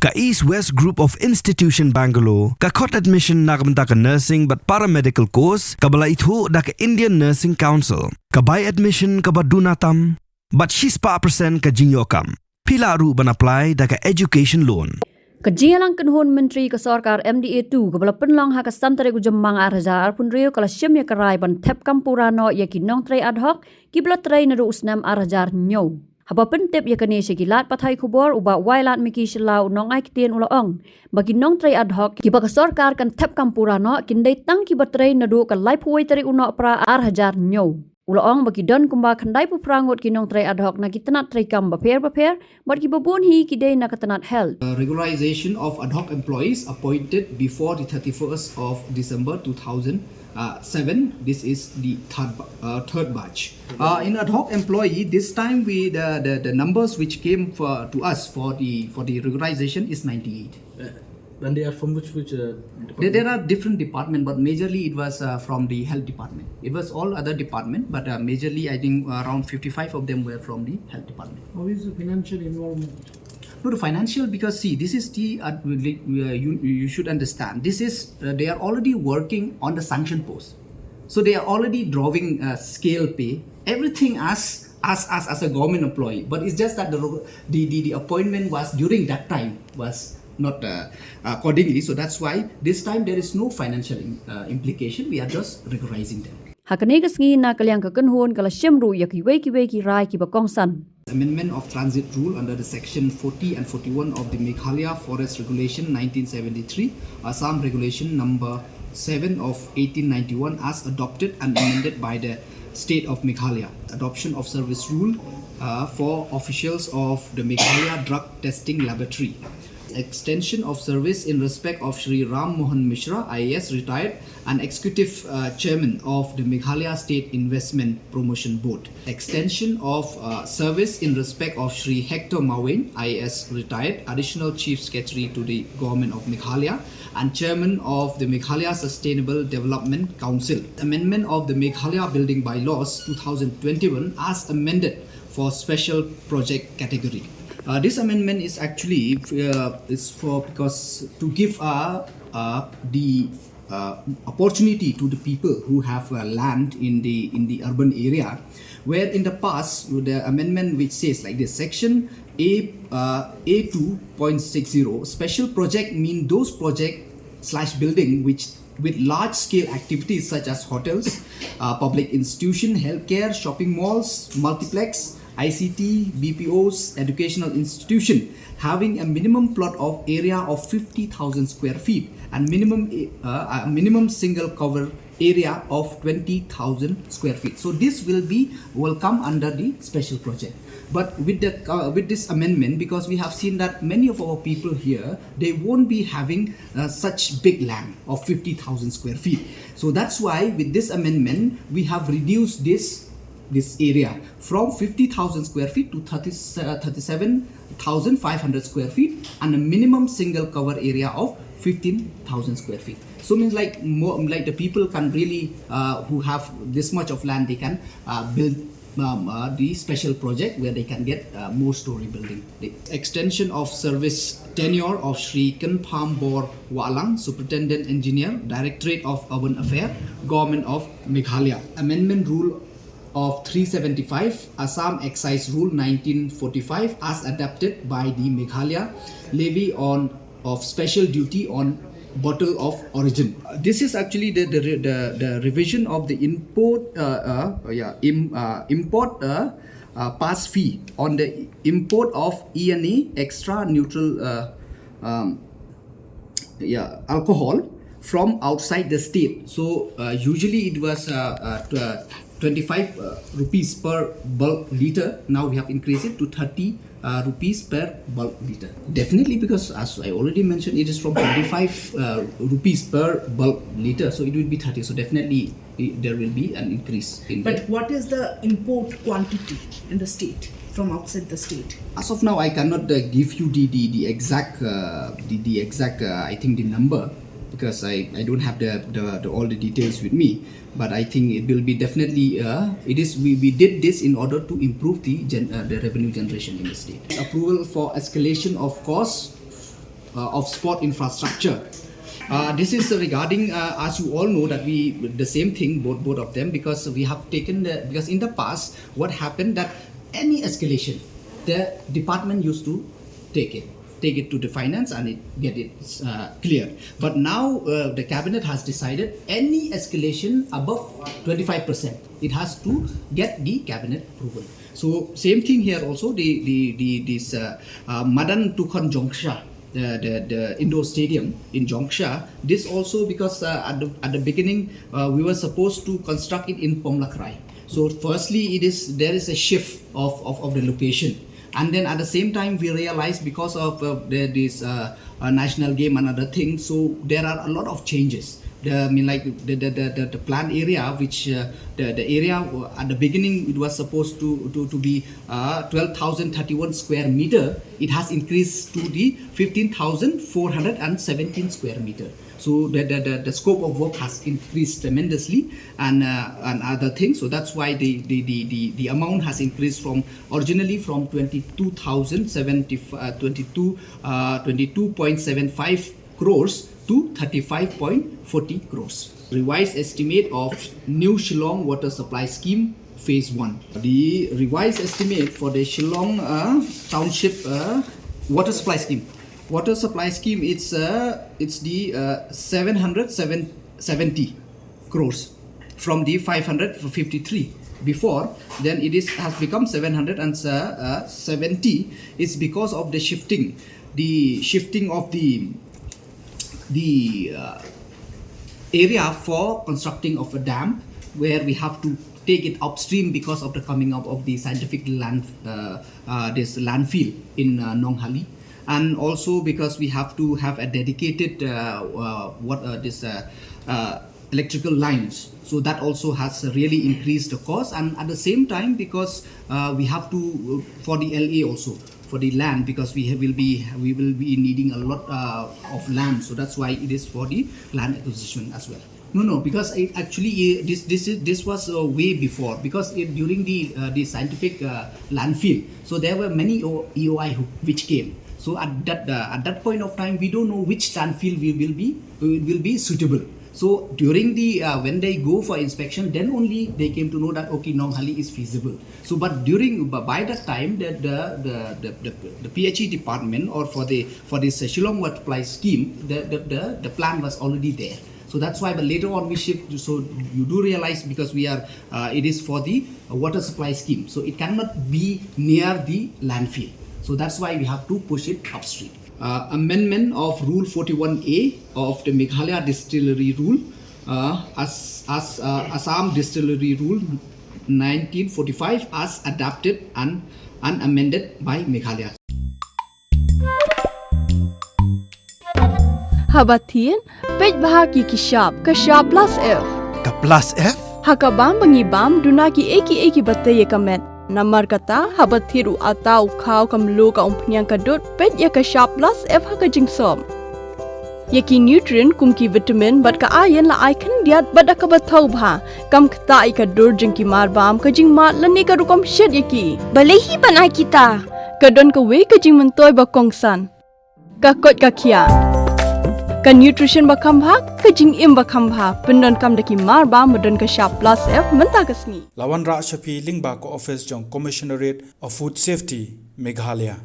Ka East-West Group of Institution Bangalore, ka khot admission na ka nursing but paramedical course, ka bala ithu da ka Indian Nursing Council, ka buy admission ka badunatam, but 6% ka jinyokam. Pila ru ban apply da ka education loan. Kajialang kanhon menteri ke Sorkar MDA2 kebala penlang ha kasantare ku jemang arhajar pun rio kala Shim ya karai ban Thep Pura no ya ki Nongtrei Adhoc kibla Trei Naduh Snem arhajar nyo. Haba pentep ya kane sekilat pathai kubor uba wailat miki selau nong ai kitien ulaong. Bagi Nongtrei Adhoc kiba ke Sorkar kan Thep Pura no kindai tang kiba Trei Naduh kan lai puai tari uno pra arhajar nyo. Ulaong bagi don kumba kandai pu prangot ki Nongtrei Adhoc na kitanat Trei kam baper but ki babon hi kidai na katanat held. Regularization of ad hoc employees appointed before the 31st of December 2007. This is the third batch. In ad hoc employee, this time the numbers which came to us for the regularization is 98. And they are from which department? There are different departments, but majorly it was from the health department. It was all other department, but majorly I think around 55 of them were from the health department. How is the financial involvement? No, the financial, because see, this is the you should understand. This is they are already working on the sanction post, so they are already drawing scale pay, everything as a government employee. But it's just that the appointment was during that time was not accordingly. So that's why this time there is no financial implication. We are just regularizing them. Hakane kasngi na kalyang kakanhon kala Shim ru ya ki rai ki bakong san. Amendment of transit rule under the section 40 and 41 of the Meghalaya Forest Regulation 1973, Assam Regulation number 7 of 1891 as adopted and amended by the state of Meghalaya. Adoption of service rule for officials of the Meghalaya Drug Testing Laboratory. Extension of service in respect of Shri Ram Mohan Mishra, IAS retired, and Executive Chairman of the Meghalaya State Investment Promotion Board. Extension of service in respect of Shri Hector Mawen, IAS retired, Additional Chief Secretary to the Government of Meghalaya and Chairman of the Meghalaya Sustainable Development Council. Amendment of the Meghalaya Building Bylaws 2021 as amended for special project category. This amendment is actually because to give the opportunity to the people who have land in the urban area, where in the past the amendment which says like this, section A2.60 special project mean those project/building which with large scale activities such as hotels, public institution, healthcare, shopping malls, multiplex, ICT, BPOs, educational institution having a minimum plot of area of 50,000 square feet and minimum single cover area of 20,000 square feet. So this will come under the special project. But with this amendment, because we have seen that many of our people here, they won't be having such big land of 50,000 square feet. So that's why with this amendment, we have reduced this area from 50,000 square feet to 37,500 square feet and a minimum single cover area of 15,000 square feet. So means like more like the people can really who have this much of land, they can build the special project where they can get more story building. The extension of service tenure of Shri Kanpham Bor Walang, Superintendent Engineer, Directorate of Urban Affairs, Government of Meghalaya. Amendment Rule of 375, Assam Excise Rule 1945 as adapted by the Meghalaya Levy of special duty on bottle of origin. This is actually the revision of the import pass fee on the import of ENA extra neutral alcohol from outside the state. So usually it was 25 rupees per bulk liter. Now we have increased it to 30 rupees per bulk liter. Definitely, because as I already mentioned, it is from 25 rupees per bulk liter, so it will be 30. So definitely there will be an increase in But what is the import quantity in the state from outside the state? As of now, I cannot give you the exact I think the number, because I don't have the all the details with me. But I think it will be definitely we did this in order to improve the revenue generation in the state. Approval for escalation of costs of sport infrastructure. This is regarding, as you all know, that we the same thing both of them, because we have taken because in the past what happened that any escalation the department used to take it to the finance and get it cleared. But now the cabinet has decided any escalation above 25%, it has to get the cabinet approval. So same thing here also, this Madan Tukhan Jongsha, the indoor stadium in Jongsha. This also because at the beginning we were supposed to construct it in Pomlakrai. So firstly, there is a shift of the location. And then at the same time, we realized because of this national game and other things, so there are a lot of changes. The planned area, which the area at the beginning it was supposed to be 12,031 square meter. It has increased to the 15,417 square meter. So the scope of work has increased tremendously, and other things. So that's why the amount has increased from originally from 22.75 crores to 35.40 crores. Revised estimate of new Shillong water supply scheme phase 1. The revised estimate for the Shillong township water supply scheme. Water supply scheme, it's the 770 crores from the 553 before. Then it has become 770. It's because of the shifting of the area for constructing of a dam, where we have to take it upstream because of the coming up of the scientific this landfill in Nonghali. And also because we have to have a dedicated electrical lines, so that also has really increased the cost. And at the same time, because we have to for the LA also for the land, because we will be needing a lot of land, so that's why it is for the land acquisition as well. No, because this was way before, because during the scientific landfill, so there were many EOI which came. So at that point of time, we don't know which landfill will be suitable. So during the when they go for inspection, then only they came to know that okay, Nonghali is feasible. So but by that time, the PHE department, or for this Shillong water supply scheme, the plan was already there. So that's why, but later on we shift. So you do realize, because we are it is for the water supply scheme, so it cannot be near the landfill. So that's why we have to push it upstream. Amendment of Rule 41A of the Meghalaya Distillery Rule, Assam Distillery Rule 1945, as adapted and amended by Meghalaya. Habatin, pej bahagi kishap plus F. Ka plus F? Hakabam bangibam dunaki eki batay kamet. Namar kata habathiru atau khau kamlu ka umpnyang kadut pet ya ka sharp plus F haka jingsom. Yaki nutrient kumki vitamin bat ka ayan la icon diat bat ka bathau bha kam kta ai ka dur jingki marbam ka jing mat lani ka rukom shed yaki. Balehi banai kita. Kadon ka we ka jing mentoy ba kongsan. Ka kot ka kia. Ka nutrition ba khambha ka jing im ba khambha pendon kam daki marba modon ka sharp plus F menta kasni. Lawan Ra Shafi Lingba ko office jong Commissionerate of Food Safety Meghalaya.